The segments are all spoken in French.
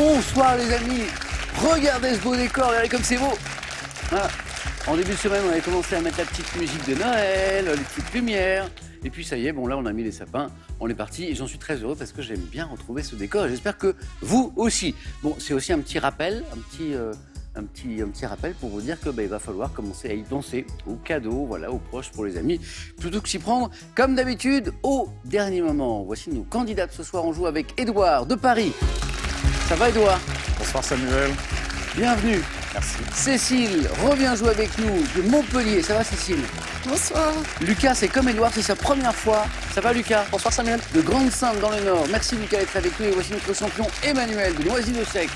Bonsoir les amis, regardez ce beau décor, regardez comme c'est beau. Voilà. En début de semaine, on avait commencé à mettre la petite musique de Noël, les petites lumières. Et puis ça y est, bon là on a mis les sapins, on est parti et j'en suis très heureux parce que j'aime bien retrouver ce décor et j'espère que vous aussi. Bon, c'est aussi un petit rappel, un petit rappel pour vous dire que il va falloir commencer à y penser aux cadeaux, voilà, aux proches, pour les amis, plutôt que s'y prendre comme d'habitude au dernier moment. Voici nos candidates ce soir, on joue avec Édouard de Paris. Ça va Édouard? Bonsoir Samuel. Bienvenue. Merci. Cécile revient jouer avec nous de Montpellier. Ça va Cécile? Bonsoir. Lucas, c'est comme Édouard, c'est sa première fois. Ça va Lucas? Bonsoir Samuel. De Grande-Sainte dans le Nord. Merci Lucas d'être avec nous. Et voici notre champion Emmanuel de Noisy-le-Sec.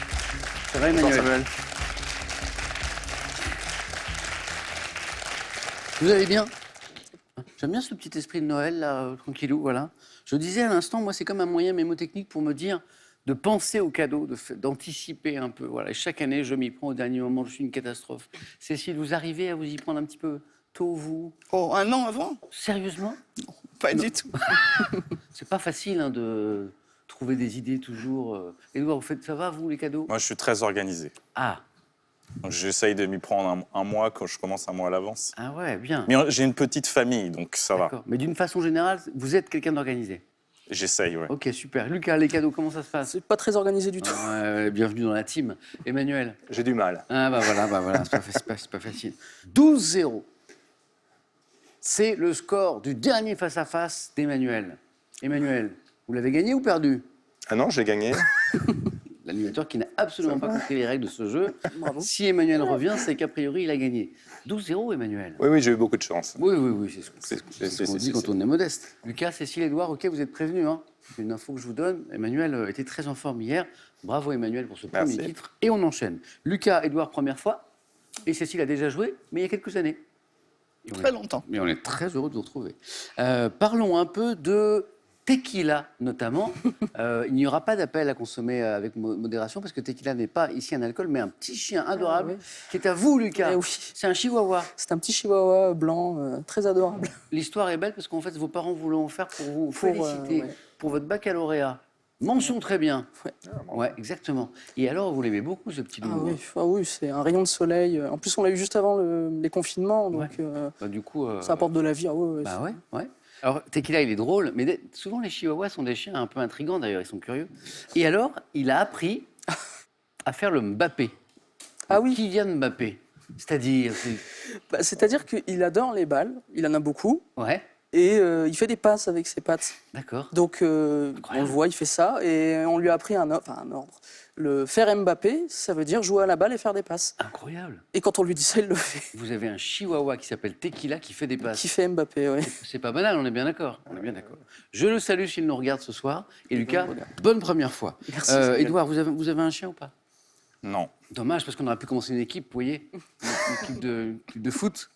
Ça va Emmanuel? Bonsoir Samuel. Vous allez bien? J'aime bien ce petit esprit de Noël, là, tranquillou, voilà. Je disais à l'instant, moi, c'est comme un moyen mémotechnique pour me dire de penser aux cadeaux, d'anticiper un peu. Voilà. Et chaque année, je m'y prends au dernier moment, je suis une catastrophe. Cécile, vous arrivez à vous y prendre un petit peu tôt, vous? Oh, un an avant? Sérieusement? Pas du tout. C'est pas facile hein, de trouver des idées toujours. Édouard, vous faites ça va, vous, les cadeaux? Moi, je suis très organisé. Ah, Donc, j'essaye de m'y prendre un mois quand je commence un mois à l'avance. ah ouais, bien. Mais j'ai une petite famille, donc ça va. D'accord. Mais d'une façon générale, vous êtes quelqu'un d'organisé? J'essaye, ouais. Ok, super. Lucas, les cadeaux, comment ça se passe? C'est pas très organisé du tout. Bienvenue dans la team. Emmanuel? J'ai du mal. Ah bah voilà, c'est pas facile. 12-0. C'est le score du dernier face-à-face d'Emmanuel. Emmanuel, vous l'avez gagné ou perdu? Ah non, j'ai gagné. L'animateur qui n'a absolument pas compris les règles de ce jeu. Bravo. Si Emmanuel revient, c'est qu'a priori, il a gagné. 12-0, Emmanuel. Oui, oui, j'ai eu beaucoup de chance. Oui, c'est ce qu'on dit c'est- quand on est modeste. Lucas, Cécile, Édouard, ok, vous êtes prévenus. Hein. C'est une info que je vous donne. Emmanuel était très en forme hier. Bravo Emmanuel pour ce premier Merci. titre. Et on enchaîne. Lucas, Édouard, première fois. Et Cécile a déjà joué, mais il y a quelques années. Et on Très est- longtemps. Mais on est très heureux de vous retrouver. Parlons un peu de tequila, notamment. Il n'y aura pas d'appel à consommer avec modération, parce que tequila n'est pas ici un alcool, mais un petit chien adorable, oui. qui est à vous, Lucas. Eh oui. C'est un chihuahua. C'est un petit chihuahua blanc, très adorable. L'histoire est belle parce qu'en fait, vos parents vous l'ont offert pour vous féliciter ouais. pour votre baccalauréat. Mention très bien. Ouais. Ouais, exactement. Et alors, vous l'aimez beaucoup, ce petit loulou? Ah oui, c'est un rayon de soleil. En plus, on l'a eu juste avant les confinements, donc Bah, du coup, ça apporte de la vie. Ah ouais, bah ouais. Alors, Tequila, il est drôle, mais souvent les chihuahuas sont des chiens un peu intrigants d'ailleurs, ils sont curieux. Et alors, il a appris à faire le Mbappé. Ah oui. Kylian Mbappé. C'est-à-dire, Bah, c'est-à-dire qu'il adore les balles, il en a beaucoup, ouais, et il fait des passes avec ses pattes. d'accord. Donc, on le voit, il fait ça, et on lui a appris un ordre. Le faire Mbappé, ça veut dire jouer à la balle et faire des passes. Incroyable. Et quand on lui dit ça, il le fait. Vous avez un chihuahua qui s'appelle Tequila qui fait des passes. Qui fait Mbappé, oui. C'est pas banal, on est bien d'accord. On est bien d'accord. Je le salue s'il nous regarde ce soir. Et Lucas, nous regarde. bonne première fois. Merci, Samuel. Édouard, vous avez un chien ou pas? Non. Dommage, parce qu'on aurait pu commencer une équipe, vous voyez, une équipe de foot.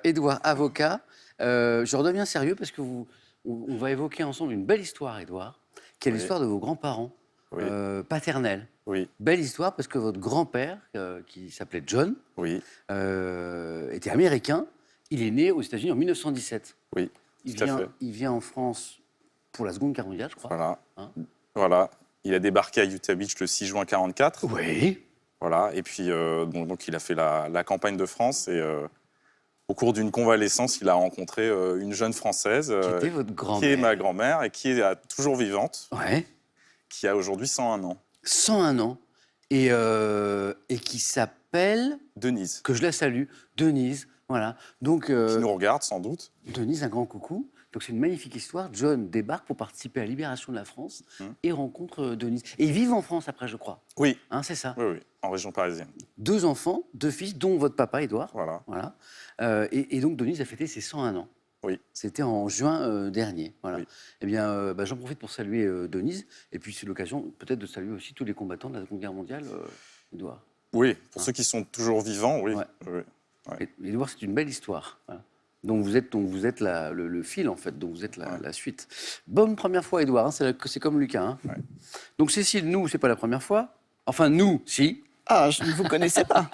Édouard, avocat. Je redeviens sérieux parce que on va évoquer ensemble une belle histoire, Édouard, qui est Oui. l'histoire de vos grands-parents Oui. paternels. Oui. Belle histoire parce que votre grand-père, qui s'appelait John, Oui. était américain. Il est né aux États-Unis en 1917. Oui. Il Tout à fait. vient en France pour la Seconde Guerre mondiale, je crois. Voilà. Hein. Voilà. Il a débarqué à Utah Beach le 6 juin 1944. Oui. Voilà. Et puis, donc, il a fait la campagne de France et au cours d'une convalescence, il a rencontré une jeune Française Qui était votre qui est grand-mère. ma grand-mère et qui est toujours vivante, Ouais. qui a aujourd'hui 101 ans. 101 ans. Et qui s'appelle, Denise, que je la salue, Denise. Voilà. Donc, qui nous regarde sans doute. Denise, un grand coucou. Donc, c'est une magnifique histoire. John débarque pour participer à la libération de la France et rencontre Denise. Et ils vivent en France après, je crois. Oui, Hein, c'est ça. oui, en région parisienne. 2 enfants, 2 fils, dont votre papa, Édouard. Voilà. Voilà. Et donc, Denise a fêté ses 101 ans. Oui. C'était en juin dernier. Voilà. Oui. Eh bien, j'en profite pour saluer Denise. Et puis, c'est l'occasion peut-être de saluer aussi tous les combattants de la Seconde Guerre mondiale, Édouard. Oui, pour ceux qui sont toujours vivants, oui. Ouais. Oui. Ouais. Et Édouard, c'est une belle histoire. Voilà. Donc vous êtes le fil, en fait, donc vous êtes la suite. Bonne première fois, Édouard, hein, c'est comme Lucas. Hein. Ouais. Donc Cécile, nous, c'est pas la première fois. Enfin, nous, si. Ah, je ne vous connaissais pas.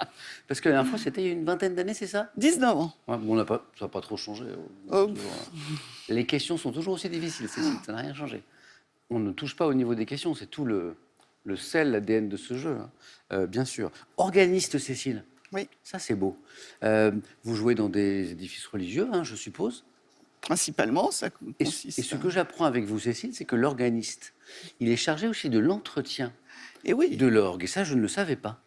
Parce que la dernière fois, c'était il y a une vingtaine d'années, c'est ça? 19 ans. Ouais, bon, ça n'a pas trop changé. Oh. Les questions sont toujours aussi difficiles, Cécile, ça n'a rien changé. On ne touche pas au niveau des questions, c'est tout le sel, l'ADN de ce jeu, hein. Bien sûr. Organiste, Cécile. Oui. Ça, c'est beau. Vous jouez dans des édifices religieux, hein, je suppose. Principalement, ça Et consiste. ce que j'apprends avec vous, Cécile, c'est que l'organiste, il est chargé aussi de l'entretien Et oui, de l'orgue. Et ça, je ne le savais pas.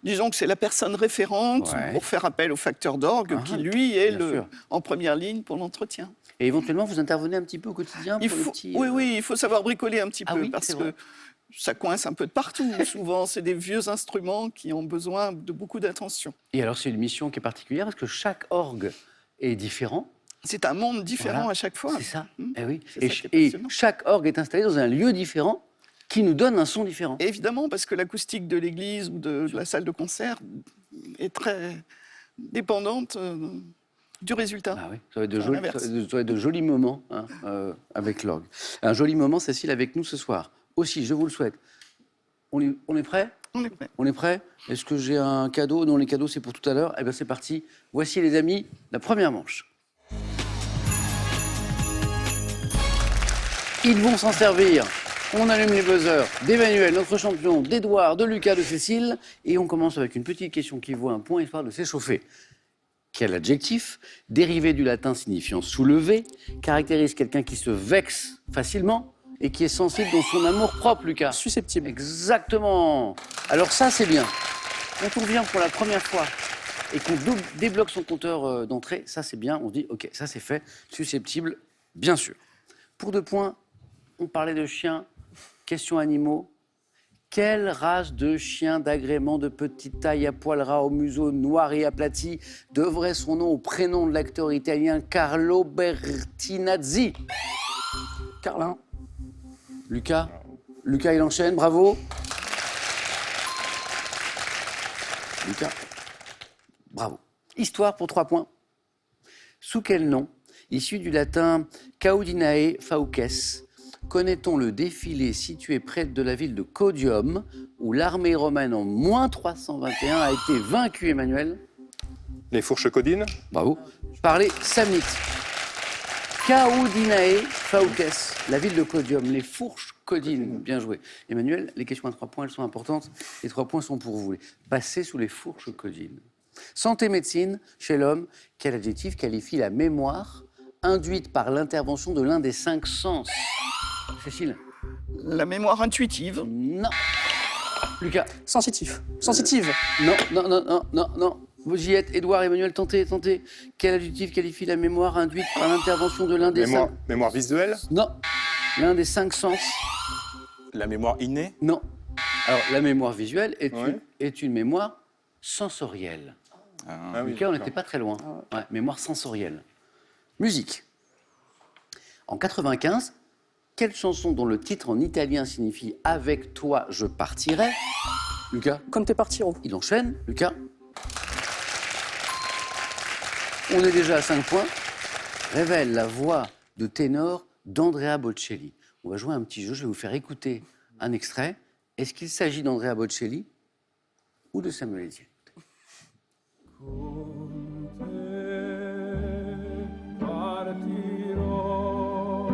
disons que c'est la personne référente Ouais. pour faire appel au facteur d'orgue Ah, qui, lui, est bien sûr. en première ligne pour l'entretien. Et éventuellement, vous intervenez un petit peu au quotidien pour les petits... Oui, il faut savoir bricoler un petit Ah peu oui, parce c'est que vrai. ça coince un peu de partout. Souvent, c'est des vieux instruments qui ont besoin de beaucoup d'attention. Et alors, c'est une mission qui est particulière parce que chaque orgue est différent. C'est un monde différent Voilà. à chaque fois. C'est ça. Eh oui. C'est ça qui est Et passionnant. chaque orgue est installé dans un lieu différent qui nous donne un son différent. Et évidemment, parce que l'acoustique de l'église ou de la salle de concert est très dépendante du résultat. Ah oui, ça va être de, Enfin, jolis, l'inverse. ça va être de jolis moments hein, avec l'orgue. Un joli moment, Cécile, avec nous ce soir. Aussi, je vous le souhaite. On est prêt? On est prêt. On est prêt? Est-ce que j'ai un cadeau? Non, les cadeaux, c'est pour tout à l'heure. Eh bien, c'est parti. Voici, les amis, la première manche. Ils vont s'en servir. On allume les buzzers d'Emmanuel, notre champion, d'Edouard, de Lucas, de Cécile. Et on commence avec une petite question qui vaut un point, histoire de s'échauffer. Quel adjectif, dérivé du latin signifiant soulever, caractérise quelqu'un qui se vexe facilement et qui est sensible dans son amour-propre, Lucas? Susceptible. Exactement. Alors ça, c'est bien. Quand on vient pour la première fois et qu'on débloque son compteur d'entrée, ça, c'est bien. On se dit, OK, ça, c'est fait. Susceptible, bien sûr. Pour 2 points, on parlait de chiens. Question animaux. Quelle race de chien d'agrément de petite taille à poil ras au museau noir et aplati devrait son nom au prénom de l'acteur italien Carlo Bertinazzi? Carlin. Lucas, il enchaîne, bravo. Lucas, bravo. Histoire pour 3 points. Sous quel nom, issu du latin Caudinae Fauces, connaît-on le défilé situé près de la ville de Caudium, où l'armée romaine en moins 321 a été vaincue, Emmanuel? Les fourches codines. Bravo. Par les Samnites. Caudinae Fauces, la ville de Caudium, les fourches codines. Bien joué. Emmanuel, les questions à 3 points, elles sont importantes. Les 3 points sont pour vous. Passez sous les fourches codines. Santé médecine, chez l'homme, quel adjectif qualifie la mémoire induite par l'intervention de l'un des 5 sens? Cécile? La mémoire intuitive. Non. Lucas? Sensitif. Sensitive. Non. Vous y êtes. Édouard, Emmanuel, tentez. Quel adjectif qualifie la mémoire induite par l'intervention de l'un des 5? Mémoire visuelle. Non. L'un des 5 sens? La mémoire innée. Non. Alors, la mémoire visuelle Ouais. est une mémoire sensorielle. Ah oui, Lucas, on d'accord. n'était pas très loin. Ouais, mémoire sensorielle. Musique. En 95, quelle chanson dont le titre en italien signifie « Avec toi, je partirai » Lucas? Conte Partiro. Il enchaîne. Lucas? On est déjà à 5 points. Révèle la voix de ténor d'Andrea Bocelli. On va jouer un petit jeu. Je vais vous faire écouter un extrait. Est-ce qu'il s'agit d'Andrea Bocelli ou de Samuel Etienne? Partirò,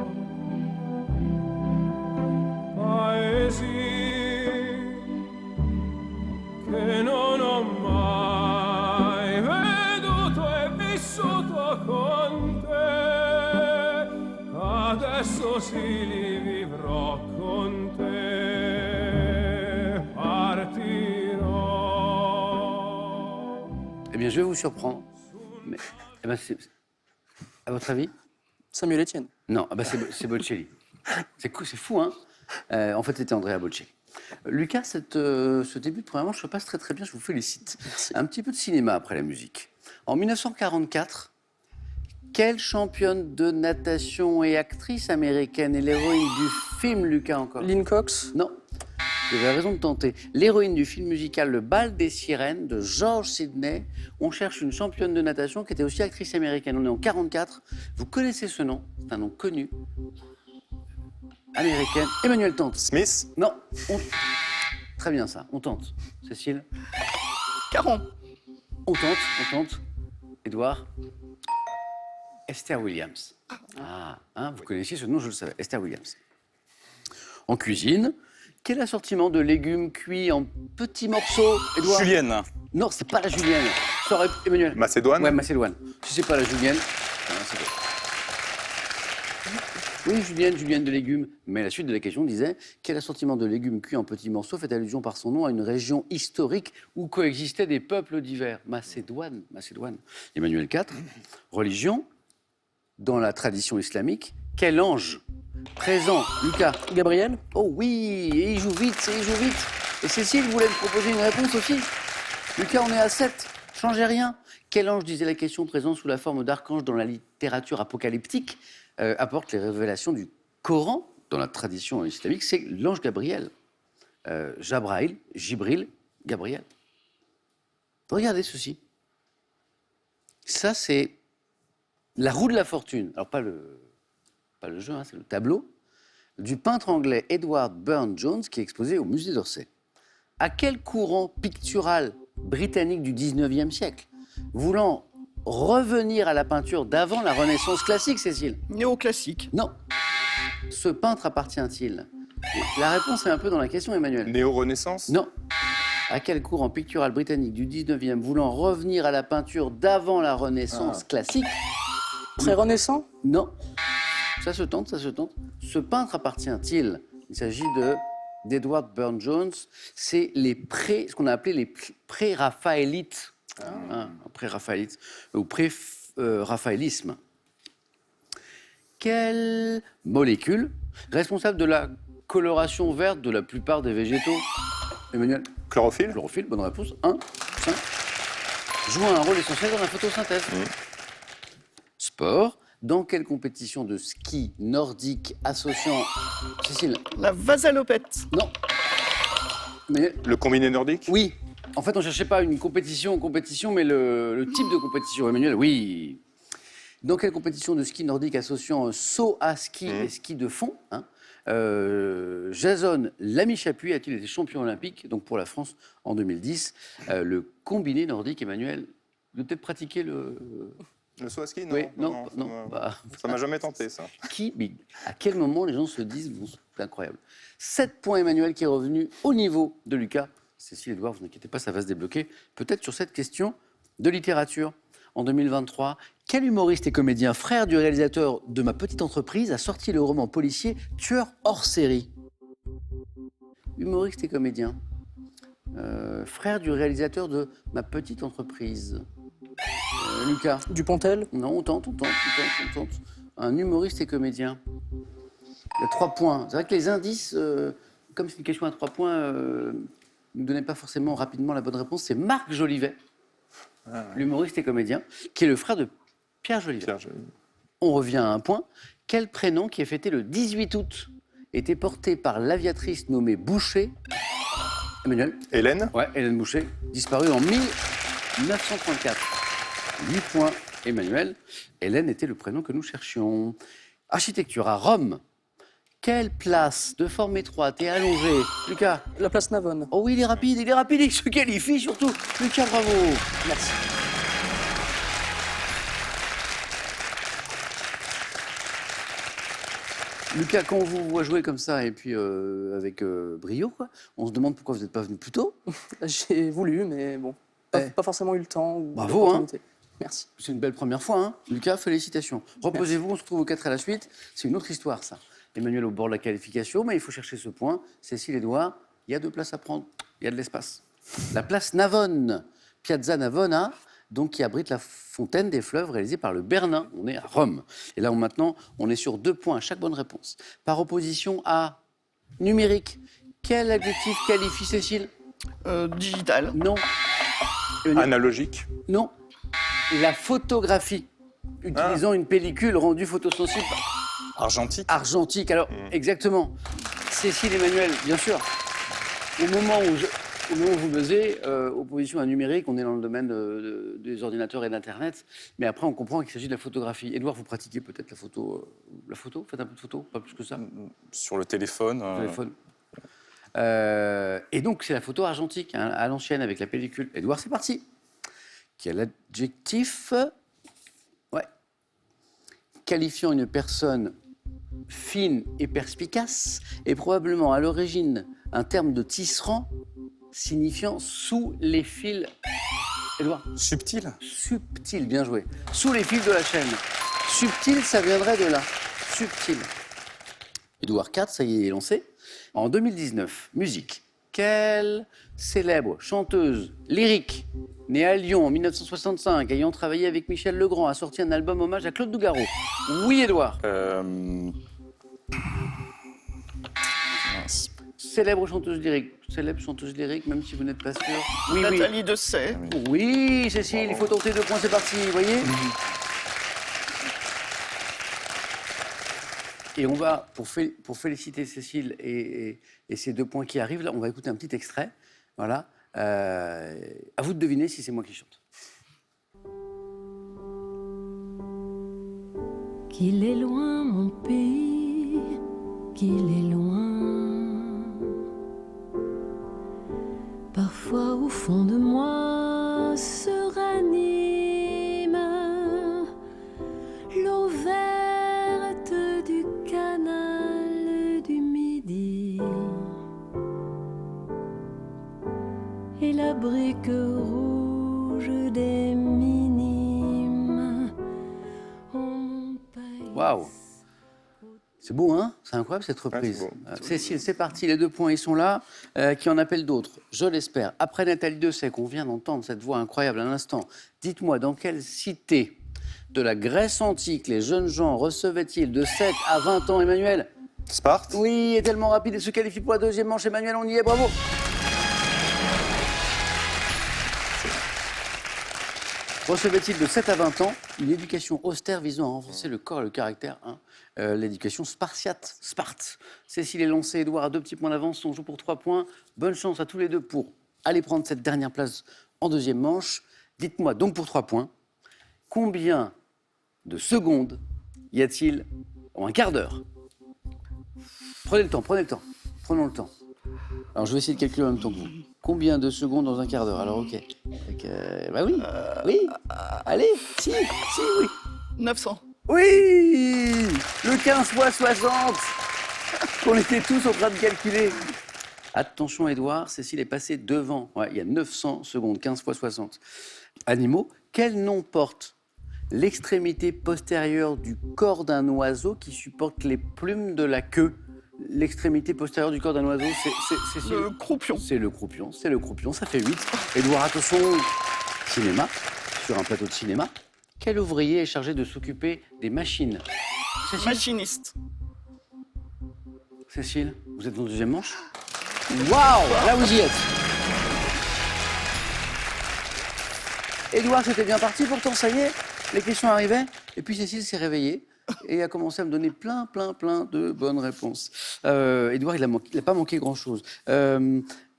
paesi che non ho mai veduto e vissuto con te, adesso sì li vivrò con te, partirò. Eh bien, je vais vous surprendre. Mais, à votre avis? Samuel Etienne. Non, c'est Bocelli. C'est fou, hein? En fait, c'était Andrea Bocelli. Lucas, ce début de première manche se passe très très bien, je vous félicite. Un petit peu de cinéma après la musique. En 1944, quelle championne de natation et actrice américaine est l'héroïne du film, Lucas, encore? Lynn Cox. Non, vous avez raison de tenter. L'héroïne du film musical Le Bal des Sirènes de George Sidney. On cherche une championne de natation qui était aussi actrice américaine. On est en 44. Vous connaissez ce nom? C'est un nom connu. Américaine. Emmanuel tente. Smith. Non. Très bien ça. On tente. Cécile? Caron. On tente. Édouard? Esther Williams. Ah, hein, vous connaissiez ce nom, je le savais. Esther Williams. En cuisine, Quel assortiment de légumes cuits en petits morceaux, Édouard? Julienne. Non, c'est pas la julienne. Ça aurait... Emmanuel. Macédoine. Ouais, Macédoine. Si c'est pas la julienne, c'est quoi? Oui, julienne de légumes. Mais la suite de la question disait quel assortiment de légumes cuits en petits morceaux fait allusion par son nom à une région historique où coexistaient des peuples divers? Macédoine. Emmanuel IV. Religion. Dans la tradition islamique, quel ange présent, Lucas? Gabriel? Oh oui, et il joue vite. Et Cécile voulait me proposer une réponse aussi. Lucas, on est à 7. Changez rien. Quel ange, disait la question, présent sous la forme d'archange dans la littérature apocalyptique, apporte les révélations du Coran dans la tradition islamique? C'est l'ange Gabriel. Jabraïl, Jibril, Gabriel. Regardez ceci. Ça, c'est la roue de la fortune. Alors, pas le jeu, hein, c'est le tableau du peintre anglais Edward Burne-Jones qui est exposé au musée d'Orsay. À quel courant pictural britannique du 19e siècle, voulant revenir à la peinture d'avant la Renaissance classique, Cécile? Néoclassique. Non. Ce peintre appartient-il? La réponse est un peu dans la question, Emmanuel. Néo-Renaissance. Non. À quel courant pictural britannique du 19e voulant revenir à la peinture d'avant la Renaissance classique? Très renaissant? Non. Ça se tente. Ce peintre appartient-il? Il s'agit d'Edward Burne-Jones. C'est ce qu'on a appelé les pré-raphaélites. Pré-raphaélites ou pré-raphaélisme. Quelle molécule responsable de la coloration verte de la plupart des végétaux? Emmanuel? Chlorophylle. Chlorophylle, bonne réponse. 1, 5. Joue un rôle essentiel dans la photosynthèse. Sport. Dans quelle compétition de ski nordique associant... Cécile? La vasalopette. Non. Mais... Le combiné nordique. Oui. En fait, on ne cherchait pas une compétition, mais le type de compétition. Emmanuel, oui. Dans quelle compétition de ski nordique associant saut à ski et ski de fond, Jason Lamy-Chapuis a-t-il été champion olympique, donc pour la France, en 2010? Le combiné nordique, Emmanuel, vous avez peut-être pratiqué le... Le saut à ski, non. Oui, non. Bah, Ça m'a jamais tenté, ça. mais à quel moment les gens se disent, bon, c'est incroyable. 7 points, Emmanuel, qui est revenu au niveau de Lucas. Cécile, Édouard, vous inquiétez pas, ça va se débloquer. Peut-être sur cette question de littérature. En 2023, quel humoriste et comédien, frère du réalisateur de Ma Petite Entreprise, a sorti le roman policier Tueur hors série? Humoriste et comédien. Frère du réalisateur de Ma Petite Entreprise. Lucas? Dupontel? Non, on tente. Un humoriste et comédien. Il y a 3 points. C'est vrai que les indices, comme c'est une question à 3 points, ne nous donnaient pas forcément rapidement la bonne réponse. C'est Marc Jolivet, l'humoriste et comédien, qui est le frère de Pierre Jolivet. On revient à un point. Quel prénom qui est fêté le 18 août était porté par l'aviatrice nommée Boucher? Emmanuel? Hélène. Ouais, Hélène Boucher, disparue en 1934. 8 points, Emmanuel. Hélène était le prénom que nous cherchions. Architecture à Rome. Quelle place de forme étroite et allongée? Lucas? La place Navone. Oh oui, il est rapide, il se qualifie surtout. Lucas, bravo. Merci. Lucas, quand on vous voit jouer comme ça et puis avec brio, quoi, on se demande pourquoi vous n'êtes pas venu plus tôt. J'ai voulu, mais bon, pas forcément eu le temps. Ou Bravo, l'opportunité. Merci. C'est une belle première fois, hein. Lucas, félicitations. Reposez-vous, on se retrouve aux 4 à la suite. C'est une autre histoire, ça. Emmanuel au bord de la qualification, mais il faut chercher ce point. Cécile, Édouard, il y a 2 places à prendre, il y a de l'espace. La place Navone, Piazza Navona, donc qui abrite la fontaine des fleuves réalisée par le Bernin. On est à Rome. Et là, maintenant, on est sur 2 points à chaque bonne réponse. Par opposition à numérique, quel adjectif qualifie Cécile? Digital. Non. Analogique. Non. La photographie, utilisant une pellicule rendue photosensible. Argentique. Argentique, alors, exactement. Cécile, Emmanuel, bien sûr. Au moment où vous buzzez, opposition à numérique, on est dans le domaine des ordinateurs et d'Internet. Mais après, on comprend qu'il s'agit de la photographie. Édouard, vous pratiquez peut-être la photo? Faites un peu de photo, pas plus que ça. Sur le téléphone. Téléphone. Et donc, c'est la photo argentique, hein, à l'ancienne, avec la pellicule. Édouard, c'est parti. Quel adjectif, qualifiant une personne fine et perspicace, est probablement à l'origine un terme de tisserand signifiant sous les fils. Édouard? Subtil. Subtil, bien joué. Sous les fils de la chaîne. Subtil, ça viendrait de là. Subtil. Édouard IV, ça y est, lancé. En 2019, musique. Quelle célèbre chanteuse lyrique, née à Lyon en 1965, ayant travaillé avec Michel Legrand, a sorti un album hommage à Claude Nougaro? Oui, Édouard. Mince. Célèbre chanteuse lyrique, même si vous n'êtes pas sûr. Oui, oui. Nathalie Dessay. Oui, Cécile, il faut tenter 2 points, c'est parti, vous voyez. Et on va, pour féliciter Cécile et ces 2 points qui arrivent, là, on va écouter un petit extrait. Voilà. À vous de deviner si c'est moi qui chante. Qu'il est loin mon pays, qu'il est loin. Parfois au fond de moi se ranime l'eau verte du canal du Midi et la brique rouge des minimes. Waouh! C'est beau, hein? C'est incroyable cette reprise. Ouais, c'est beau. Cécile, c'est parti, les 2 points, ils sont là. Qui en appellent d'autres, je l'espère. Après Nathalie Dessay, qu'on vient d'entendre cette voix incroyable à l'instant, dites-moi, dans quelle cité de la Grèce antique les jeunes gens recevaient-ils de 7 à 20 ans, Emmanuel? Sparte. Oui, est tellement rapide et se qualifie pour la 2e manche. Emmanuel, on y est, bravo! Recevaient-ils de 7 à 20 ans une éducation austère visant à renforcer le corps et le caractère, hein, l'éducation spartiate, Sparte. Cécile est lancée, Édouard a 2 petits points d'avance, on joue pour 3 points. Bonne chance à tous les 2 pour aller prendre cette dernière place en 2e manche. Dites-moi donc pour 3 points, combien de secondes y a-t-il en un quart d'heure? Prenez le temps, prenons le temps. Alors je vais essayer de calculer en même temps que vous. Combien de secondes dans un quart d'heure? Alors ok. Bah oui, oui. Allez, si, oui. 900. Oui, le 15 fois 60 qu'on était tous en train de calculer. Attention Édouard, Cécile est passée devant. Ouais, il y a 900 secondes, 15 fois 60. Animaux, quel nom porte l'extrémité postérieure du corps d'un oiseau qui supporte les plumes de la queue? L'extrémité postérieure du corps d'un oiseau, c'est Le croupion. C'est le croupion, ça fait 8. Édouard, attention, cinéma, sur un plateau de cinéma. Quel ouvrier est chargé de s'occuper des machines? Cécile? Machiniste. Cécile, vous êtes dans la 2e manche? Waouh, là vous y êtes. Édouard, c'était bien parti, pourtant ça y est, les questions arrivaient. Et puis Cécile s'est réveillée et a commencé à me donner plein de bonnes réponses. Édouard, il n'a pas manqué grand-chose.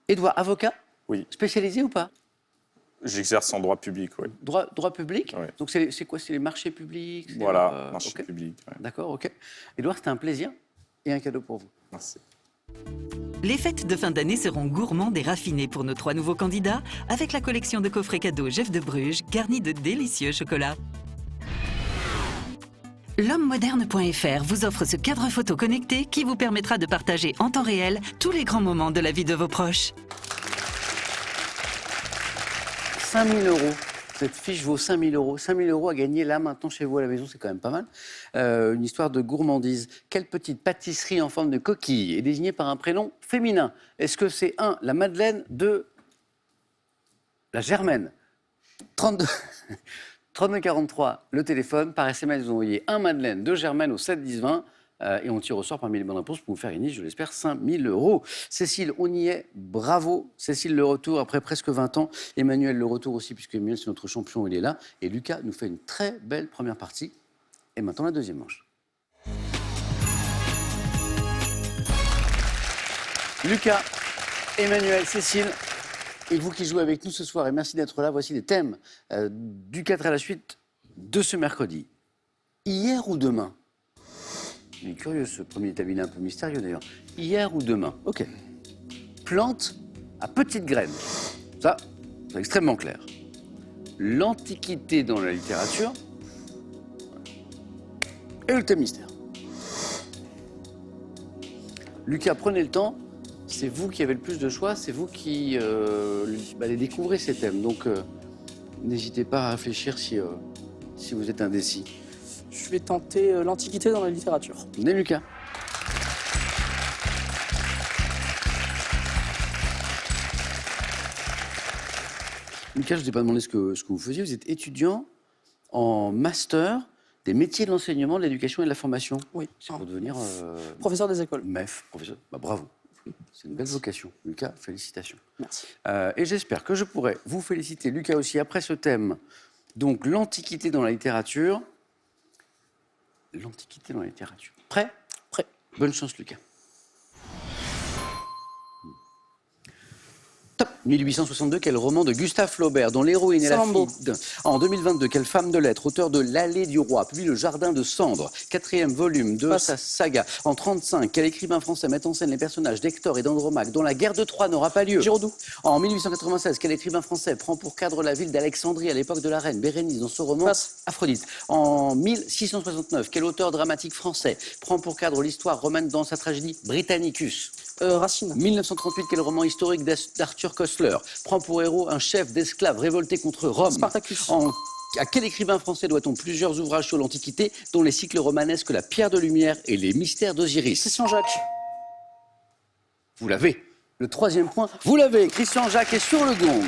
Édouard, avocat? Oui. Spécialisé ou pas? J'exerce en droit public, oui. Droit public? Oui. Donc c'est quoi? C'est les marchés publics? Voilà, marché ok. public. Ouais. D'accord, ok. Édouard, c'était un plaisir et un cadeau pour vous. Merci. Les fêtes de fin d'année seront gourmandes et raffinées pour nos 3 nouveaux candidats avec la collection de coffrets cadeaux Jeff de Bruges garnie de délicieux chocolats. L'homme-moderne.fr vous offre ce cadre photo connecté qui vous permettra de partager en temps réel tous les grands moments de la vie de vos proches. 5 000 €. Cette fiche vaut 5 000 €. 5 000 € à gagner là, maintenant, chez vous à la maison, c'est quand même pas mal. Une histoire de gourmandise. Quelle petite pâtisserie en forme de coquille est désignée par un prénom féminin? Est-ce que c'est 1, la Madeleine, 2, la Germaine? 32 43, le téléphone. Par SMS, vous envoyez 1 Madeleine, 2 Germaine au 7 10 20. Et on tire au sort parmi les bonnes réponses pour vous faire gagner, je l'espère, 5 000 €. Cécile, on y est. Bravo. Cécile, le retour après presque 20 ans. Emmanuel, le retour aussi, puisque Emmanuel, c'est notre champion, il est là. Et Lucas nous fait une très belle première partie. Et maintenant, la 2e manche. Lucas, Emmanuel, Cécile, et vous qui jouez avec nous ce soir, et merci d'être là, voici les thèmes du 4 à la suite de ce mercredi. Hier ou demain? Il est curieux, ce premier établi un peu mystérieux d'ailleurs. Hier ou demain? Ok. Plante à petites graines. Ça, c'est extrêmement clair. L'Antiquité dans la littérature. Et le thème mystère. Lucas, prenez le temps c'est vous qui avez le plus de choix, c'est vous qui les découvrez ces thèmes. Donc, n'hésitez pas à réfléchir si vous êtes indécis. Je vais tenter l'Antiquité dans la littérature. Né Lucas. Lucas, je ne vous ai pas demandé ce que vous faisiez. Vous êtes étudiant en master des métiers de l'enseignement, de l'éducation et de la formation. Oui. C'est pour devenir Professeur des écoles. MEF, professeur. Bah, bravo. C'est une belle vocation. Lucas, félicitations. Merci. Et j'espère que je pourrai vous féliciter, Lucas aussi, après ce thème. Donc, l'Antiquité dans la littérature. L'Antiquité dans la littérature. Prêt? Prêt. Bonne chance, Lucas. Top. 1862, quel roman de Gustave Flaubert, dont l'héroïne est la Salammbô. fille En 2022, quelle femme de lettres, auteur de L'Allée du Roi, publie Le Jardin de Cendres, 4e volume de Passe. sa saga. En 1935, quel écrivain français met en scène les personnages d'Hector et d'Andromaque, dont la guerre de Troie n'aura pas lieu? Giraudoux. En 1896, quel écrivain français prend pour cadre la ville d'Alexandrie à l'époque de la reine Bérénice dans son roman Passe. Aphrodite? En 1669, quel auteur dramatique français prend pour cadre l'histoire romaine dans sa tragédie Britannicus? Racine. 1938, quel roman historique d'Arthur Koestler prend pour héros un chef d'esclaves révolté contre Rome? Spartacus. À quel écrivain français doit-on plusieurs ouvrages sur l'Antiquité, dont les cycles romanesques La Pierre de Lumière et Les Mystères d'Osiris? Christian Jacques. Vous l'avez. Le 3e point, vous l'avez. Christian Jacques est sur le gong.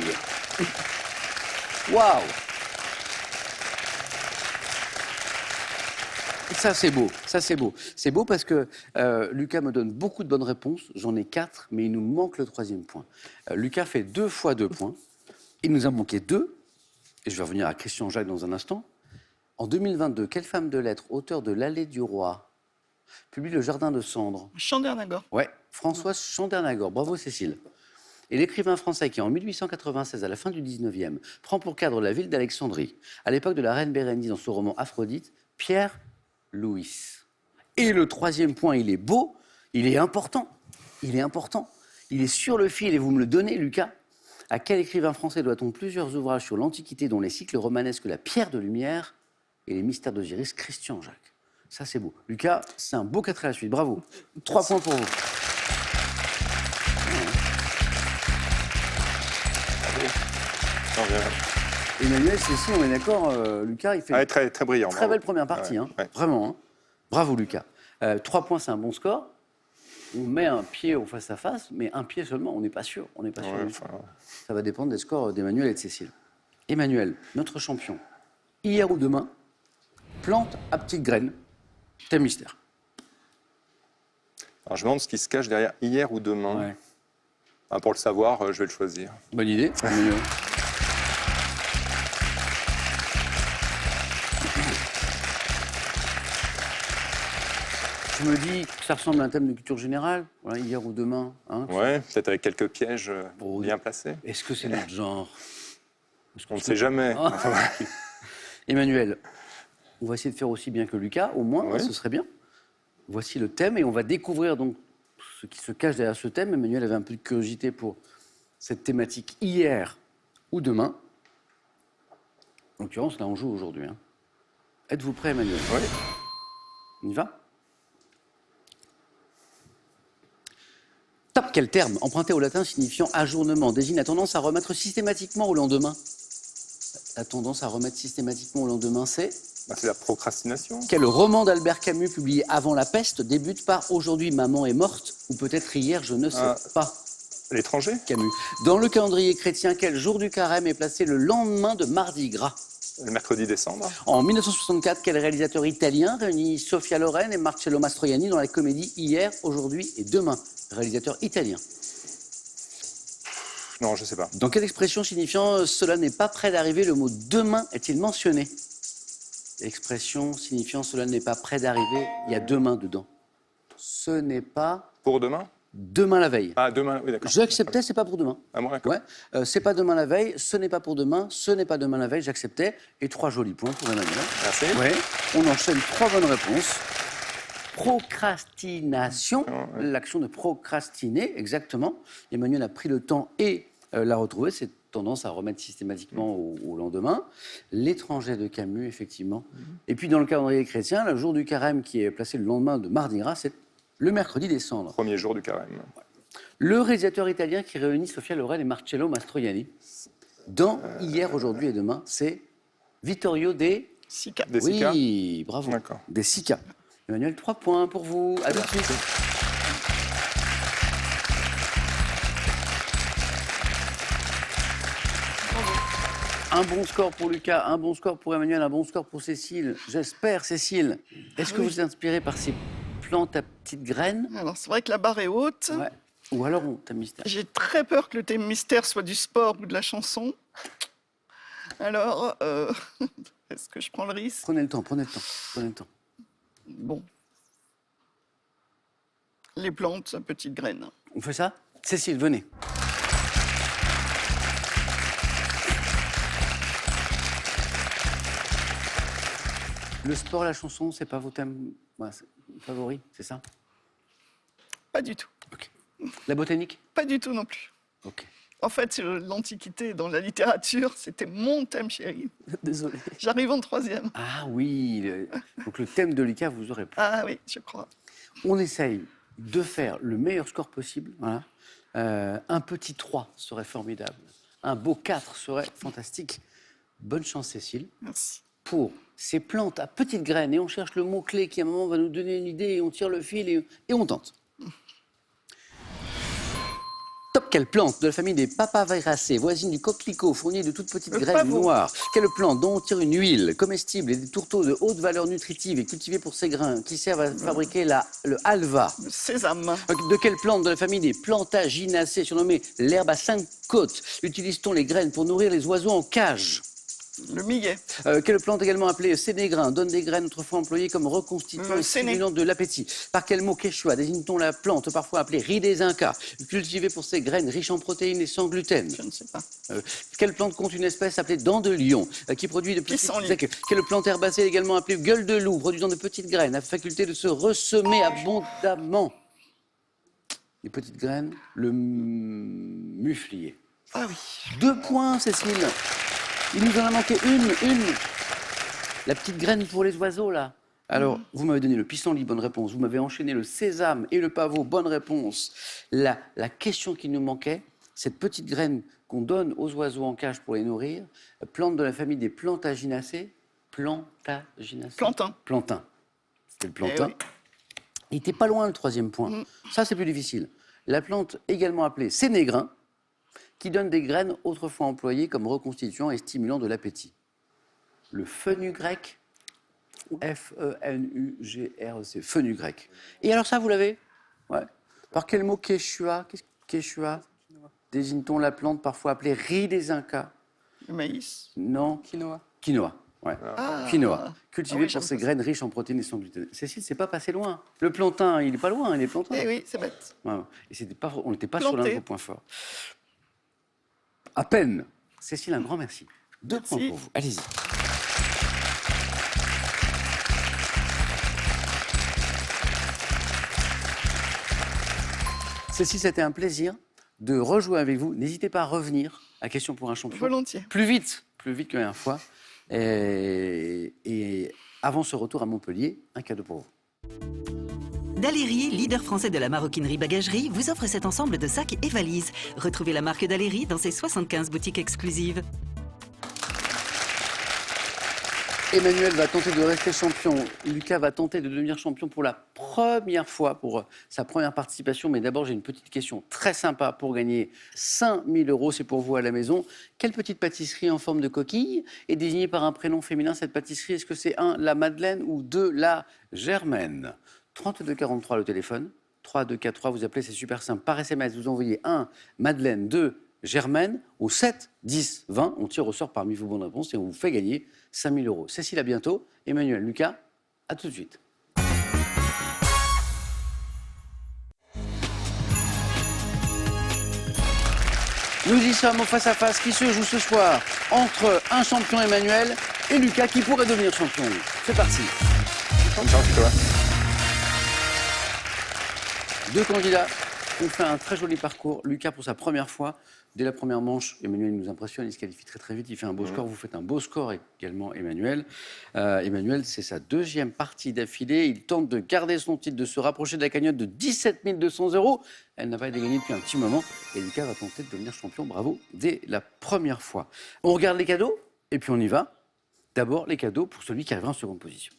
Waouh! Ça, c'est beau. Ça, c'est beau. C'est beau parce que Lucas me donne beaucoup de bonnes réponses. J'en ai 4, mais il nous manque le 3e point. Lucas fait 2 fois 2 points. Il nous a manqué 2. Et je vais revenir à Christian Jacques dans un instant. En 2022, quelle femme de lettres, auteure de L'Allée du Roi, publie Le Jardin de Cendres? Chandernagor. Ouais, Françoise Chandernagor. Bravo, Cécile. Et l'écrivain français qui, en 1896, à la fin du 19e, prend pour cadre la ville d'Alexandrie, à l'époque de la reine Bérénice dans son roman Aphrodite, Pierre Louis. Et le 3e point, il est beau, il est important. Il est important. Il est sur le fil et vous me le donnez, Lucas. À quel écrivain français doit-on plusieurs ouvrages sur l'Antiquité, dont les cycles romanesques La Pierre de Lumière et Les Mystères d'Osiris? Christian Jacques. Ça, c'est beau. Lucas, c'est un beau 4 à la suite. Bravo. 3 points pour vous. Emmanuel, Cécile, on est d'accord, Lucas, il fait Ah, très, très brillant. une très bravo. belle première partie, Ouais, hein. ouais. Vraiment. Hein. Bravo, Lucas. 3 points, c'est un bon score. On met un pied au face-à-face, mais un pied seulement, on n'est pas sûr. On n'est pas sûr. Ouais, du tout. enfin, Ça va dépendre des scores d'Emmanuel et de Cécile. Emmanuel, notre champion, hier ou demain, plante à petites graines, thème mystère. alors, je me demande ce qui se cache derrière hier ou demain. Ouais. Ah, pour le savoir, je vais le choisir. Bonne idée, Emmanuel. Je me dis que ça ressemble à un thème de culture générale, voilà, hier ou demain. Hein. Ouais, peut-être avec quelques pièges Oh, bien placés. Est-ce que c'est notre genre? On ne sait jamais. Ah. Emmanuel, on va essayer de faire aussi bien que Lucas, au moins, Ouais. ce serait bien. Voici le thème et on va découvrir donc ce qui se cache derrière ce thème. Emmanuel avait un peu de curiosité pour cette thématique hier ou demain. En l'occurrence, là, on joue aujourd'hui. Hein. Êtes-vous prêt, Emmanuel? Oui. On y va? Top, quel terme, emprunté au latin signifiant ajournement, désigne la tendance à remettre systématiquement au lendemain? La tendance à remettre systématiquement au lendemain, c'est? Bah, c'est la procrastination. Quel roman d'Albert Camus publié avant la peste débute par Aujourd'hui maman est morte ou peut-être Hier je ne sais pas? L'étranger. Camus. Dans le calendrier chrétien, quel jour du carême est placé le lendemain de Mardi Gras? Le mercredi décembre. En 1964, quel réalisateur italien réunit Sofia Loren et Marcello Mastroianni dans la comédie Hier, Aujourd'hui et Demain? Réalisateur italien. Non, je sais pas. Dans quelle expression signifiant cela n'est pas près d'arriver, le mot demain est-il mentionné? Expression signifiant cela n'est pas près d'arriver, il y a demain dedans. Ce n'est pas Pour demain. demain la veille. Ah, demain, oui, d'accord. J'acceptais, c'est pas pour demain. Ah, bon, d'accord. Ouais. C'est pas demain la veille, ce n'est pas pour demain, ce n'est pas demain la veille, j'acceptais. Et 3 jolis points pour Emmanuel. Merci. Ouais. On enchaîne 3 bonnes réponses. Procrastination, Ouais. l'action de procrastiner, exactement. Emmanuel a pris le temps et l'a retrouvé, cette tendance à remettre systématiquement au lendemain. L'étranger de Camus, effectivement. Et puis dans le calendrier chrétien, le jour du carême qui est placé le lendemain de Mardi Gras, c'est le mercredi des cendres. Premier jour du carême. Le réalisateur italien qui réunit Sofia Loren et Marcello Mastroianni dans Hier, aujourd'hui et demain, c'est Vittorio De Sica. Des Sica. Oui, bravo. D'accord. De Sica. Emmanuel, 3 points pour vous. À tout de suite. Un bon score pour Lucas, un bon score pour Emmanuel, un bon score pour Cécile. J'espère, Cécile. Est-ce que vous êtes inspirée par ces plantes à petites graines? Alors, c'est vrai que la barre est haute. Ouais. Ou alors on t'a mystère. J'ai très peur que le thème mystère soit du sport ou de la chanson. Alors, est-ce que je prends le risque? Prenez le temps, prenez le temps, prenez le temps. Bon. Les plantes à petites graines. On fait ça? Cécile, venez. Le sport, la chanson, c'est pas vos thèmes favoris, c'est ça? Pas du tout. La botanique? Pas du tout non plus. Ok. En fait, l'Antiquité dans la littérature, c'était mon thème chéri. Désolé. J'arrive en 3e. Ah oui, donc le thème de Lucas, vous aurez plu. Ah oui, je crois. On essaye de faire le meilleur score possible. Voilà. Un petit 3 serait formidable. Un beau 4 serait fantastique. Bonne chance, Cécile. Merci. Pour ces plantes à petites graines, et on cherche le mot-clé qui, à un moment, va nous donner une idée, et on tire le fil, et on tente. Top, quelle plante de la famille des Papaveraceae, voisine du coquelicot, fournie de toutes petites Le graines pavot. noires. Quelle plante dont on tire une huile comestible et des tourteaux de haute valeur nutritive et cultivés pour ses grains, qui servent à fabriquer le halva. Le sésame. De quelle plante de la famille des Plantaginacées, surnommée l'herbe à 5 côtes, utilise-t-on les graines pour nourrir les oiseaux en cage? Le millet. Quelle plante également appelée sénégrin donne des graines autrefois employées comme reconstituant et séné. stimulant de l'appétit? Par quel mot quechua désigne-t-on la plante parfois appelée riz des Incas, cultivée pour ses graines riches en protéines et sans gluten? Je ne sais pas. Quelle plante compte une espèce appelée dent de lion, qui produit de petites Pissenlit. Quelle plante herbacée également appelée gueule de loup, produisant de petites graines, a faculté de se ressemer abondamment? Les petites graines, le muflier. Ah oui. 2 points, Cécile. Il nous en a manqué une. La petite graine pour les oiseaux, là. Alors, vous m'avez donné le pissenlit, bonne réponse. Vous m'avez enchaîné le sésame et le pavot, bonne réponse. La question qui nous manquait, cette petite graine qu'on donne aux oiseaux en cage pour les nourrir, plante de la famille des Plantaginacées. Plantaginacées. Plantain. Plantain. C'était le plantain. Eh oui. Il n'était pas loin, le 3e point. Ça, c'est plus difficile. La plante également appelée sénégrin, qui donne des graines autrefois employées comme reconstituant et stimulant de l'appétit. Le fenugrec, F-E-N-U-G-R-E-C, fenugrec. Et alors ça, vous l'avez? Ouais. Par quel mot quechua? Qu'est-ce que quechua? Désigne-t-on la plante parfois appelée riz des Incas? Le maïs. Non. Quinoa. Quinoa, ouais. Ah. Quinoa, cultivé Ah oui, pour j'aime ses pas graines riches en protéines et sans gluten. Cécile, c'est pas passé loin. Le plantain, il est pas loin, il est plantain. Eh oui, c'est bête. Ouais, ouais. Et on n'était pas sur l'un de Planté. vos points forts. À peine. Cécile, un grand merci. 2 points pour vous. Allez-y. Cécile, c'était un plaisir de rejouer avec vous. N'hésitez pas à revenir à Question pour un champion. Volontiers. Plus vite que la dernière fois. Et avant ce retour à Montpellier, un cadeau pour vous. Daléry, leader français de la maroquinerie bagagerie, vous offre cet ensemble de sacs et valises. Retrouvez la marque Daléry dans ses 75 boutiques exclusives. Emmanuel va tenter de rester champion. Lucas va tenter de devenir champion pour la première fois, pour sa première participation. Mais d'abord, j'ai une petite question très sympa pour gagner 5 000 €. C'est pour vous à la maison. Quelle petite pâtisserie en forme de coquille est désignée par un prénom féminin, cette pâtisserie? Est-ce que c'est 1, la Madeleine, ou 2, la Germaine? 32 43 le téléphone. 3 2 4 3, vous appelez, c'est super simple. Par SMS, vous envoyez 1, Madeleine, 2, Germaine, au 7 10 20. On tire au sort parmi vos bonnes réponses et on vous fait gagner 5 000 €. Cécile, à bientôt. Emmanuel, Lucas, à tout de suite. Nous y sommes au face-à-face qui se joue ce soir entre un champion Emmanuel et Lucas qui pourrait devenir champion. C'est parti. Deux candidats ont fait un très joli parcours. Lucas, pour sa première fois, Dès la première manche, Emmanuel nous impressionne, il se qualifie très très vite, il fait un beau score, vous faites un beau score également, Emmanuel. Emmanuel, c'est sa deuxième partie d'affilée, il tente de garder son titre, de se rapprocher de la cagnotte de 17 200 €. Elle n'a pas été gagnée depuis un petit moment, et Lucas va tenter de devenir champion, bravo, dès la première fois. On regarde les cadeaux, et puis on y va. D'abord, les cadeaux pour celui qui arrivera en seconde position.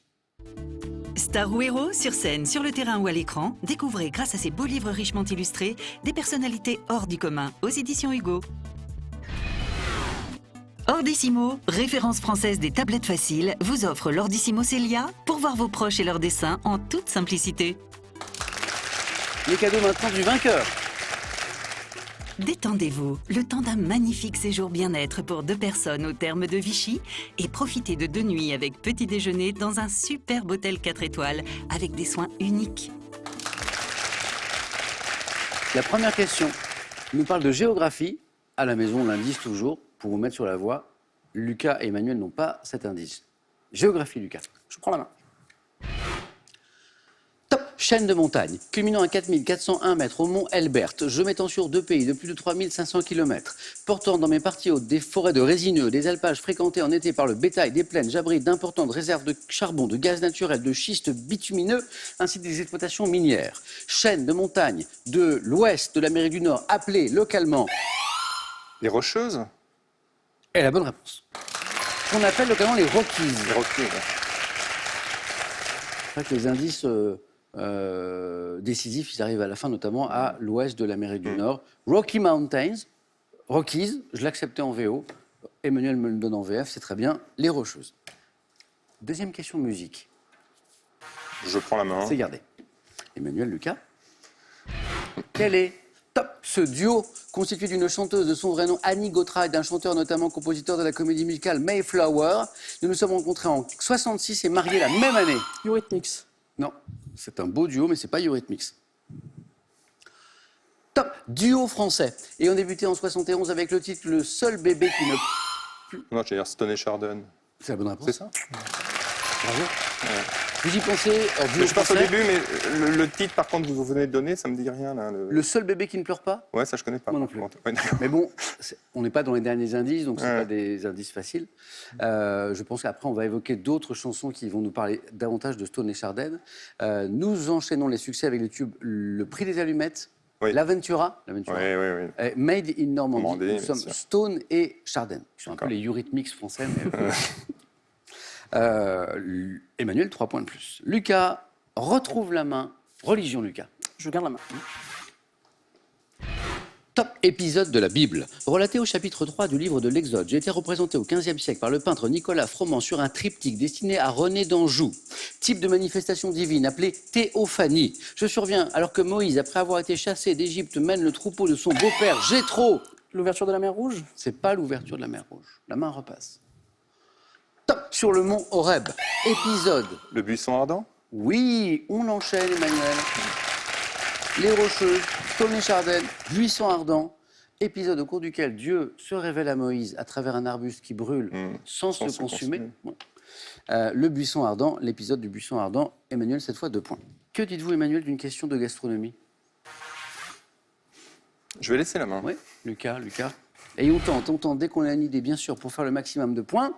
Star ou héros, sur scène, sur le terrain ou à l'écran, découvrez grâce à ces beaux livres richement illustrés des personnalités hors du commun aux éditions Hugo. Ordissimo, référence française des tablettes faciles, vous offre l'Ordissimo Célia pour voir vos proches et leurs dessins en toute simplicité. Les cadeaux maintenant du vainqueur. Détendez-vous, le temps d'un magnifique séjour bien-être pour 2 personnes au terme de Vichy et profitez de 2 nuits avec petit déjeuner dans un superbe hôtel 4 étoiles avec des soins uniques. La première question nous parle de géographie. À la maison, l'indice toujours, pour vous mettre sur la voie. Lucas et Emmanuel n'ont pas cet indice. Géographie, Lucas. Je prends la main. Top, chaîne de montagne, culminant à 4401 mètres au mont Elbert. Je m'étends sur 2 pays de plus de 3500 km. Portant dans mes parties hautes des forêts de résineux, des alpages fréquentés en été par le bétail, des plaines, j'abrite d'importantes réserves de charbon, de gaz naturel, de schiste bitumineux, ainsi que des exploitations minières. Chaîne de montagne de l'ouest de l'Amérique du Nord, appelée localement... Les Rocheuses? Et la bonne réponse. Qu'on appelle localement les Rockies. Les Rockies, ouais. C'est vrai que les indices décisifs, ils arrivent à la fin, notamment à l'ouest de l'Amérique du Nord. Rocky Mountains, Rockies, je l'acceptais en VO. Emmanuel me le donne en VF, c'est très bien. Les Rocheuses. Deuxième question musique. Je prends la main. C'est gardé. Emmanuel, Lucas. Quel est top ce duo constitué d'une chanteuse de son vrai nom Annie Gautra et d'un chanteur notamment compositeur de la comédie musicale Mayflower. Nous nous sommes rencontrés en 66 et mariés la même année. Eurythmics. Non, c'est un beau duo, mais c'est pas Eurythmics. Top duo français. Et on débutait en 71 avec le titre Le seul bébé qui ne... Non, je vais dire Stone et Chardon. C'est la bonne réponse. C'est ça? Bravo. Ouais. Vous y pensez duo Je pense au français. début, mais le titre, par contre, vous venez de donner, ça me dit rien, là. Le seul bébé qui ne pleure pas. Ouais, ça, je connais pas. Moi non par plus. contre. Ouais, d'accord. Mais bon, on n'est pas dans les derniers indices, donc ce Ouais. pas des indices faciles. Je pense qu'après, on va évoquer d'autres chansons qui vont nous parler davantage de Stone et Chardin. Nous enchaînons les succès avec le tube Le Prix des Allumettes, Oui. L'Aventura, Oui. Made in Normandie. Normandie, Nous bien sommes sûr. Stone et Chardin, qui sont un peu D'accord. les Eurythmics français. Mais... Emmanuel, 3 points de plus. Lucas, retrouve la main. Religion, Lucas. Je garde la main. Top épisode de la Bible. Relaté au chapitre 3 du livre de l'Exode, j'ai été représenté au XVe siècle par le peintre Nicolas Froment sur un triptyque destiné à René d'Anjou. Type de manifestation divine appelée théophanie. Je surviens alors que Moïse, après avoir été chassé d'Égypte, mène le troupeau de son beau-père Jéthro. L'ouverture de la mer Rouge. C'est pas l'ouverture de la mer Rouge. La main repasse. Top sur le mont Horeb. Épisode. Le buisson ardent? Oui, on enchaîne, Emmanuel. Les Rocheuses, Stone et Chardin, Buisson ardent. Épisode au cours duquel Dieu se révèle à Moïse à travers un arbuste qui brûle sans se consumer. Bon. Le buisson ardent, l'épisode du buisson ardent. Emmanuel, cette fois 2 points. Que dites-vous, Emmanuel, d'une question de gastronomie? Je vais laisser la main. Oui, Lucas. Et on tente, dès qu'on a une idée, bien sûr, pour faire le maximum de points.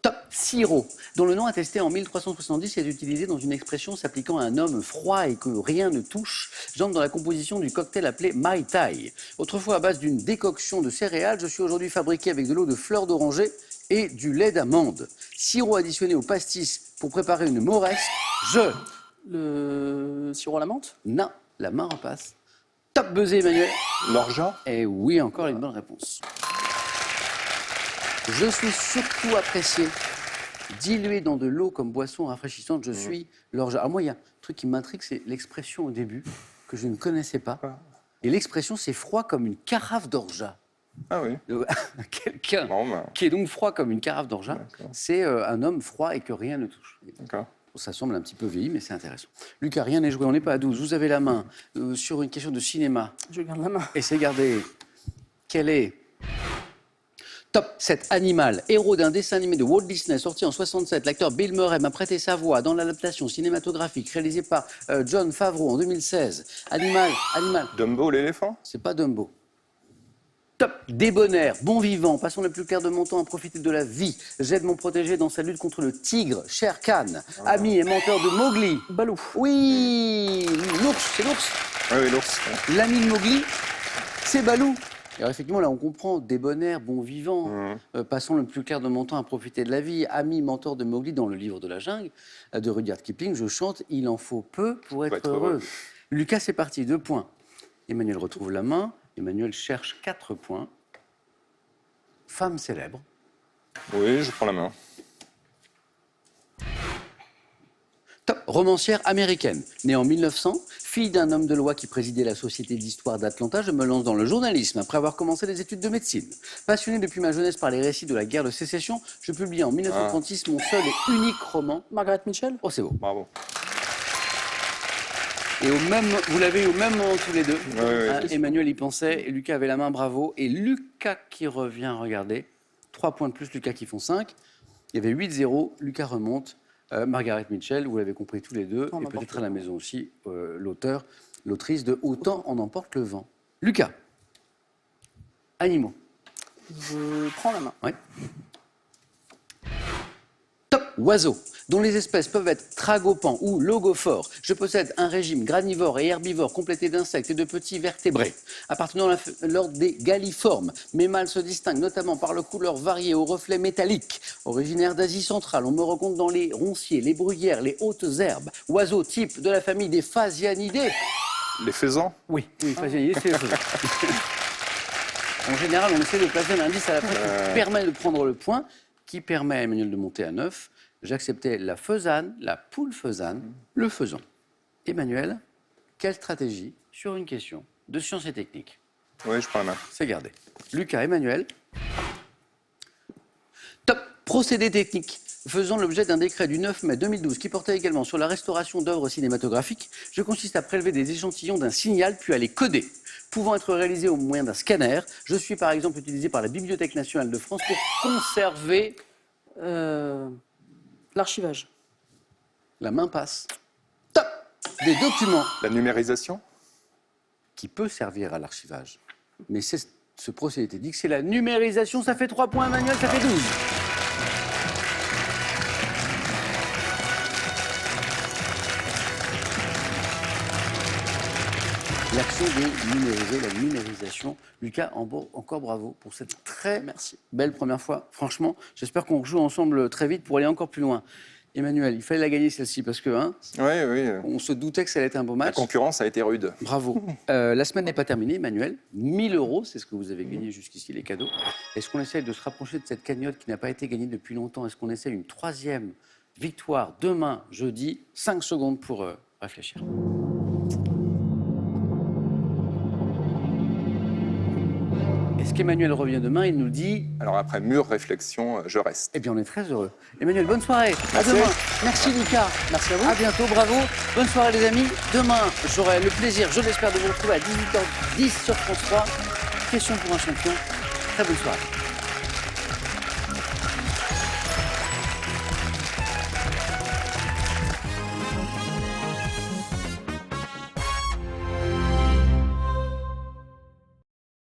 Top sirop, dont le nom attesté en 1370 est utilisé dans une expression s'appliquant à un homme froid et que rien ne touche, j'entre dans la composition du cocktail appelé Mai Tai. Autrefois à base d'une décoction de céréales, je suis aujourd'hui fabriqué avec de l'eau de fleur d'oranger et du lait d'amande. Sirop additionné au pastis pour préparer une moresque, Le sirop à la menthe. Non, la main repasse. Top buzzé, Emmanuel. L'orgeat? Et oui, encore une bonne réponse. Je suis surtout apprécié, dilué dans de l'eau comme boisson rafraîchissante, je suis l'orgeat. Alors moi, il y a un truc qui m'intrigue, c'est l'expression au début, que je ne connaissais pas. Et l'expression, c'est froid comme une carafe d'orgeat. Ah oui. Donc, quelqu'un Bon, bah, qui est donc froid comme une carafe d'orgeat, D'accord. c'est un homme froid et que rien ne touche. d'accord. Ça semble un petit peu vieilli, mais c'est intéressant. Lucas, rien n'est joué, on n'est pas à 12. Vous avez la main sur une question de cinéma. Je garde la main. Et c'est gardé. Quel est Top 7, Animal, héros d'un dessin animé de Walt Disney sorti en 67. L'acteur Bill Murray m'a prêté sa voix dans l'adaptation cinématographique réalisée par Jon Favreau en 2016. Animal. Dumbo, l'éléphant? C'est pas Dumbo. Top, débonnaire, bon vivant, passons le plus clair de mon temps à profiter de la vie. J'aide mon protégé dans sa lutte contre le tigre, Shere Khan. Ami et mentor de Mowgli. Balou. Oui, l'ours, c'est l'ours. Oui, l'ours. L'ami de Mowgli, c'est Balou. Alors effectivement, là, on comprend, débonnaire, bon vivant, passons le plus clair de mon temps à profiter de la vie, ami, mentor de Mowgli dans le livre de la jungle, de Rudyard Kipling, je chante « Il en faut peu pour être heureux ». Lucas, c'est parti, 2 points. Emmanuel retrouve la main, Emmanuel cherche 4 points. Femme célèbre. Oui, je prends la main. Top, romancière américaine. Née en 1900, fille d'un homme de loi qui présidait la Société d'histoire d'Atlanta, je me lance dans le journalisme après avoir commencé des études de médecine. Passionné depuis ma jeunesse par les récits de la guerre de sécession, je publie en 1936 mon seul et unique roman. Margaret Mitchell. Oh, c'est beau. Bravo. Et vous l'avez eu au même moment tous les deux. Oui. Emmanuel y pensait, et Lucas avait la main, bravo. Et Lucas qui revient, regardez. 3 points de plus, Lucas qui font 5. Il y avait 8-0, Lucas remonte. Margaret Mitchell, vous l'avez compris tous les deux, et peut-être à la maison aussi, l'auteur, l'autrice de Autant en emporte le vent. Lucas, animaux. Je prends la main. Ouais. Top, oiseaux, dont les espèces peuvent être tragopans ou logophores. Je possède un régime granivore et herbivore complété d'insectes et de petits vertébrés. Appartenant à l'ordre des galliformes, mes mâles se distinguent notamment par leurs couleurs variées aux reflets métalliques. Originaire d'Asie centrale, on me rencontre dans les ronciers, les bruyères, les hautes herbes. Oiseaux type de la famille des phasianidés. Les faisans? Oui, phasianidés, c'est les faisans. En général, on essaie de placer un indice à la fin qui permet de prendre le point, qui permet à Emmanuel de monter à 9. J'acceptais la faisane, la poule faisane, le faisan. Emmanuel, quelle stratégie sur une question de sciences et techniques? Oui, je prends la main. C'est gardé. Lucas, Emmanuel. Top, procédé technique. Faisant l'objet d'un décret du 9 mai 2012 qui portait également sur la restauration d'œuvres cinématographiques, je consiste à prélever des échantillons d'un signal puis à les coder. Pouvant être réalisé au moyen d'un scanner, je suis par exemple utilisé par la Bibliothèque nationale de France pour conserver... L'archivage. La main passe. Top, des documents La numérisation? qui peut servir à l'archivage. Mais ce procédé était dit que c'est la numérisation, ça fait 3 points Emmanuel, ça fait 12. L'action de numériser, la numérisation. Lucas, encore bravo pour cette très belle première fois. Franchement, j'espère qu'on joue ensemble très vite pour aller encore plus loin. Emmanuel, il fallait la gagner celle-ci parce que on se doutait que ça allait être un beau match. La concurrence a été rude. Bravo. La semaine n'est pas terminée, Emmanuel. 1 000 €, c'est ce que vous avez gagné jusqu'ici, les cadeaux. Est-ce qu'on essaye de se rapprocher de cette cagnotte qui n'a pas été gagnée depuis longtemps? Est-ce qu'on essaye une 3e victoire demain, jeudi? 5 secondes pour réfléchir. Est-ce qu'Emmanuel revient demain? Il nous dit... Alors après mûre réflexion, je reste. Eh bien, on est très heureux. Emmanuel, bonne soirée. Merci. À demain. Merci Lucas. Merci à vous. À bientôt, bravo. Bonne soirée les amis. Demain, j'aurai le plaisir, je l'espère, de vous retrouver à 18h10 sur France 3. Question pour un champion. Très bonne soirée.